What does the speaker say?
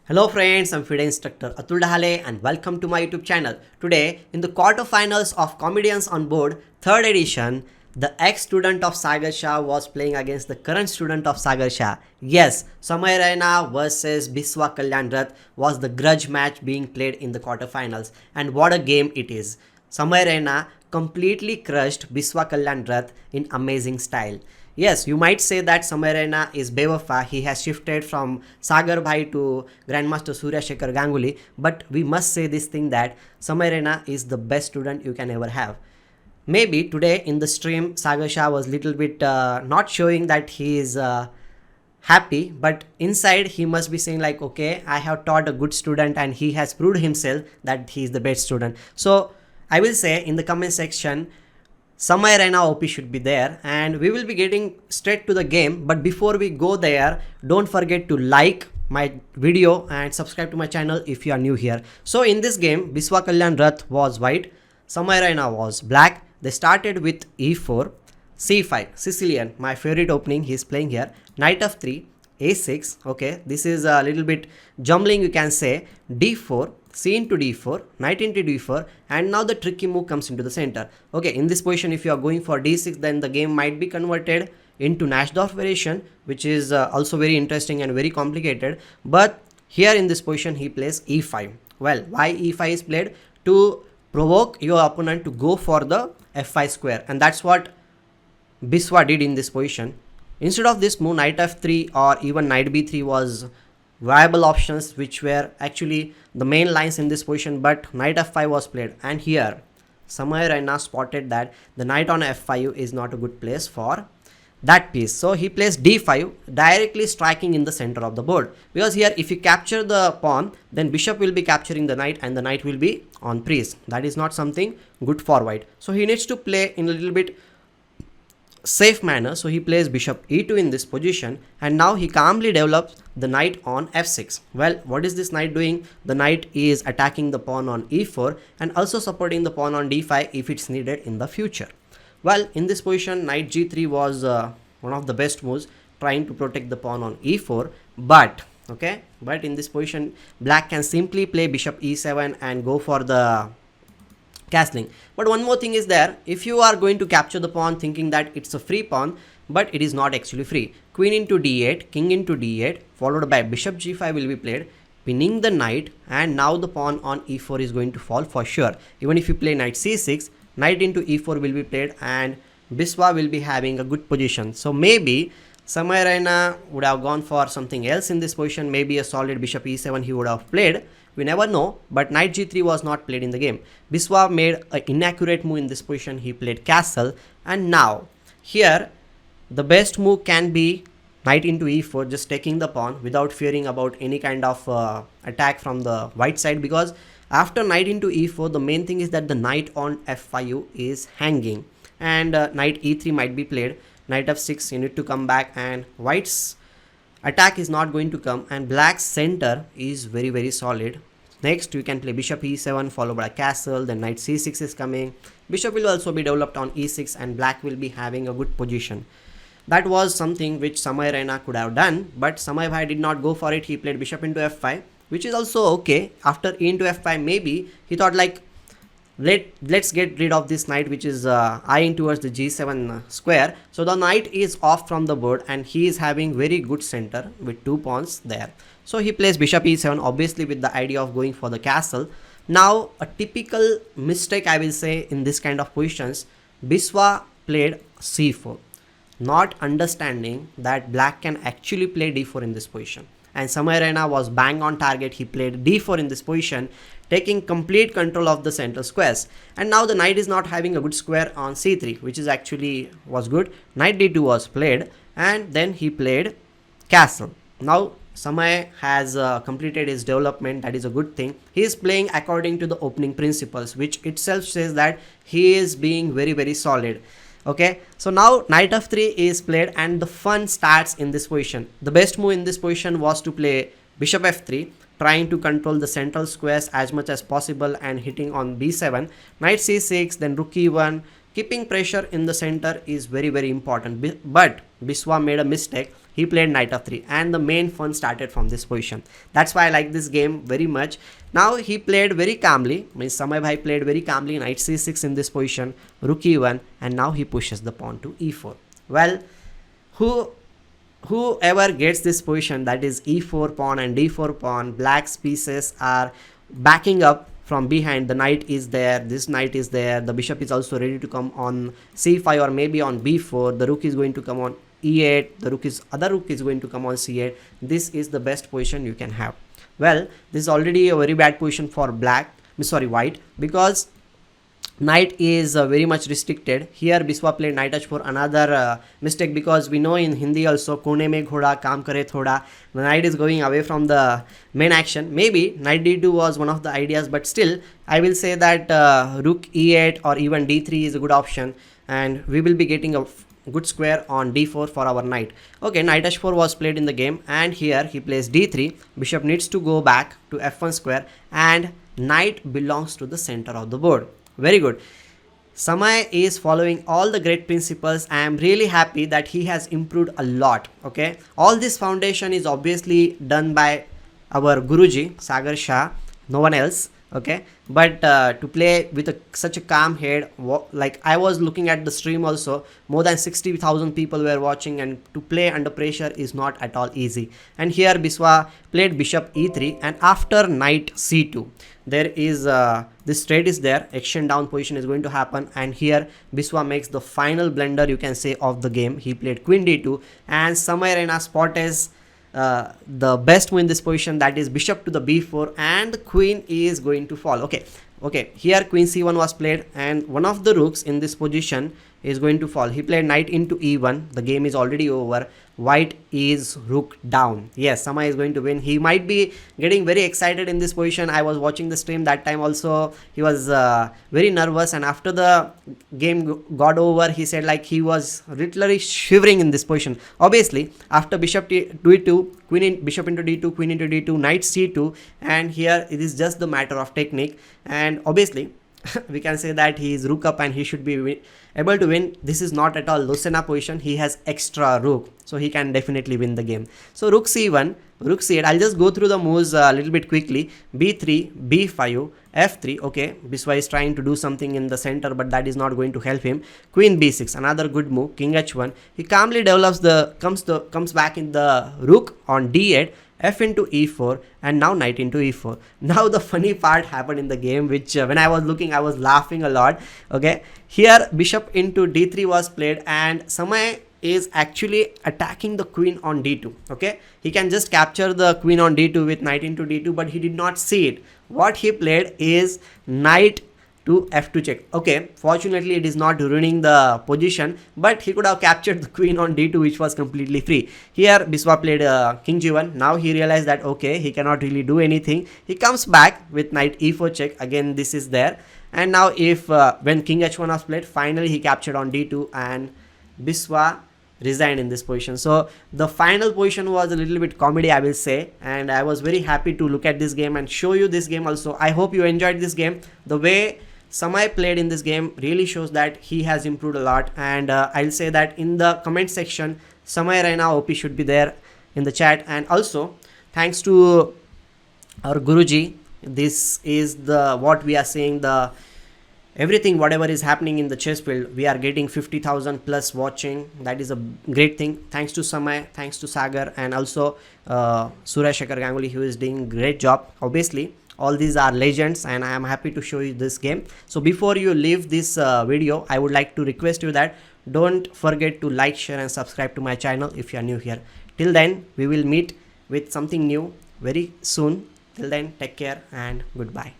Hello friends, I'm FIDE instructor Atul Dahale and welcome to my YouTube channel. Today, in the quarterfinals of Comedians on Board 3rd edition, the ex-student of Sagar Shah was playing against the current student of Sagar Shah. Yes, Samay Raina versus Biswa Kalyan Rath was the grudge match being played in the quarterfinals, and what a game it is. Samay Raina completely crushed Biswa Kalyan Rath in amazing style. Yes, you might say that Samay Raina is Bewafa. He has shifted from Sagar Bhai to Grandmaster Surya Shekhar Ganguly. But we must say this thing that Samay Raina is the best student you can ever have. Maybe today in the stream, Sagar Shah was little bit not showing that he is happy, but inside he must be saying like, okay, I have taught a good student and he has proved himself that he is the best student. So I will say in the comment section, Samay Raina OP should be there, and we will be getting straight to the game. But before we go there, don't forget to like my video and subscribe to my channel if you are new here. So in this game, Biswa Kalyan Rath was white, Samay Raina was black. They started with e4, c5, Sicilian, my favorite opening he is playing here, knight of 3, a6, okay, this is a little bit jumbling you can say, d4, c into d4, knight into d4, and now the tricky move comes into the center. Okay, in this position if you are going for d6, then the game might be converted into Nasdorf variation, which is also very interesting and very complicated. But here in this position he plays e5. Well, why e5 is played? To provoke your opponent to go for the f5 square, and that's what Biswa did in this position. Instead of this move, knight f3 or even knight b3 was viable options, which were actually the main lines in this position, but knight f5 was played, and here Samay Raina spotted that the knight on f5 is not a good place for that piece. So he plays d5, directly striking in the center of the board, because here if you capture the pawn, then bishop will be capturing the knight and the knight will be on priest. That is not something good for white. So he needs to play in a little bit safe manner. So he plays bishop e2 in this position, and now he calmly develops the knight on f6. Well, what is this knight doing? The knight is attacking the pawn on e4 and also supporting the pawn on d5 if it's needed in the future. Well, in this position, knight g3 was one of the best moves, trying to protect the pawn on e4. But in this position, black can simply play bishop e7 and go for the castling. But one more thing is there, if you are going to capture the pawn thinking that it's a free pawn, but it is not actually free. Queen into d8, king into d8, followed by bishop g5 will be played, pinning the knight, and now the pawn on e4 is going to fall for sure. Even if you play knight c6, knight into e4 will be played, and Biswa will be having a good position. So maybe Samay Raina would have gone for something else in this position, maybe a solid bishop e7 he would have played. We never know, but knight g3 was not played in the game. Biswa made an inaccurate move in this position. He played castle, and now here the best move can be knight into e4, just taking the pawn without fearing about any kind of attack from the white side, because after knight into e4, the main thing is that the knight on f5 is hanging, and knight e3 might be played. Knight f6, you need to come back, and white's attack is not going to come, and black's center is very solid. Next, you can play bishop e7 followed by castle, then knight c6 is coming. Bishop will also be developed on e6, and black will be having a good position. That was something which Samay Raina could have done, but Samay Bhai did not go for it. He played bishop into f5, which is also okay. After e into f5, maybe he thought like, let's get rid of this knight which is eyeing towards the g7 square. So the knight is off from the board, and he is having very good center with two pawns there. So he plays bishop e7, obviously with the idea of going for the castle. Now a typical mistake I will say in this kind of positions, Biswa played c4, not understanding that black can actually play d4 in this position, and Samay Raina was bang on target. He played d4 in this position, taking complete control of the central squares, and now the knight is not having a good square on c3, which is actually was good. Knight d2 was played, and then he played castle. Now Samay has completed his development. That is a good thing. He is playing according to the opening principles, which itself says that he is being very solid. Okay, so now knight f3 is played, and the fun starts in this position. The best move in this position was to play bishop f3, trying to control the central squares as much as possible and hitting on b7, knight c6, then rook e1. Keeping pressure in the center is very important, but Biswa made a mistake. he played knight f3, and the main fun started from this position. That's why I like this game very much. Now he played very calmly, means Samay bhai played very calmly, knight c6 in this position, rook e1, and now he pushes the pawn to e4. Well, whoever gets this position, that is e4 pawn and d4 pawn, black's pieces are backing up from behind. The knight is there, this knight is there, the bishop is also ready to come on c5 or maybe on b4, the rook is going to come on e8, other rook is going to come on c8. This is the best position you can have. Well, this is already a very bad position for white, because knight is very much restricted. Here Biswa played knight h4, another mistake, because we know in Hindi also kone mein ghoda kaam kare thoda, the knight is going away from the main action. Maybe knight d2 was one of the ideas, but still I will say that rook e8 or even d3 is a good option, and we will be getting a good square on d4 for our knight. Okay, knight h4 was played in the game, and here he plays d3, bishop needs to go back to f1 square, and knight belongs to the center of the board. Very good. Samay is following all the great principles. I am really happy that he has improved a lot. Okay, all this foundation is obviously done by our Guruji Sagar Shah, no one else. Okay, but to play with such a calm head, like I was looking at the stream also, more than 60,000 people were watching, and to play under pressure is not at all easy. And here Biswa played bishop e3, and after knight c2 there is this straight is there, action down position is going to happen, and here Biswa makes the final blunder, you can say, of the game. He played queen d2, and Samay Raina spot is the best move in this position, that is bishop to the b4, and the queen is going to fall. Okay, here queen c1 was played, and one of the rooks in this position is going to fall. He played knight into e1, the game is already over. White is rook down. Yes, Samay is going to win. He might be getting very excited in this position. I was watching the stream that time also. He was very nervous, and after the game got over, he said like he was literally shivering in this position. Obviously, after bishop to e2, bishop into d2, queen into d2, knight c2, and here it is just the matter of technique, and obviously we can say that he is rook up and he should be able to win. This is not at all Lucena position. He has extra rook, so he can definitely win the game. So rook c1, rook c8. I'll just go through the moves a little bit quickly. b3, b5, f3. Okay, Biswa is trying to do something in the center, but that is not going to help him. Queen b6, another good move. King h1. He calmly develops comes back in the rook on d8. F into e4, and now knight into e4. Now the funny part happened in the game, which when I was looking, I was laughing a lot. Okay, here bishop into d3 was played, and Samay is actually attacking the queen on d2. Okay, he can just capture the queen on d2 with knight into d2, but he did not see it. What he played is knight to f2 check. Okay, fortunately it is not ruining the position, but he could have captured the queen on d2, which was completely free. Here Biswa played king g1. Now he realized that okay, he cannot really do anything. He comes back with knight e4 check. Again, this is there, and now if when king h1 was played, finally he captured on d2, and Biswa resigned in this position. So the final position was a little bit comedy, I will say, and I was very happy to look at this game and show you this game also. I hope you enjoyed this game. The way Samay played in this game really shows that he has improved a lot, and I'll say that in the comment section, Samay Raina OP should be there in the chat. And also thanks to our Guruji, this is the what we are saying, the everything whatever is happening in the chess field, we are getting 50,000 plus watching. That is a great thing. Thanks to Samay, thanks to Sagar, and also Suresh Shekhar Ganguly, who is doing great job. Obviously all these are legends, and I am happy to show you this game. So before you leave this video, I would like to request you that don't forget to like, share and subscribe to my channel if you are new here. Till then, we will meet with something new very soon. Till then, take care and goodbye.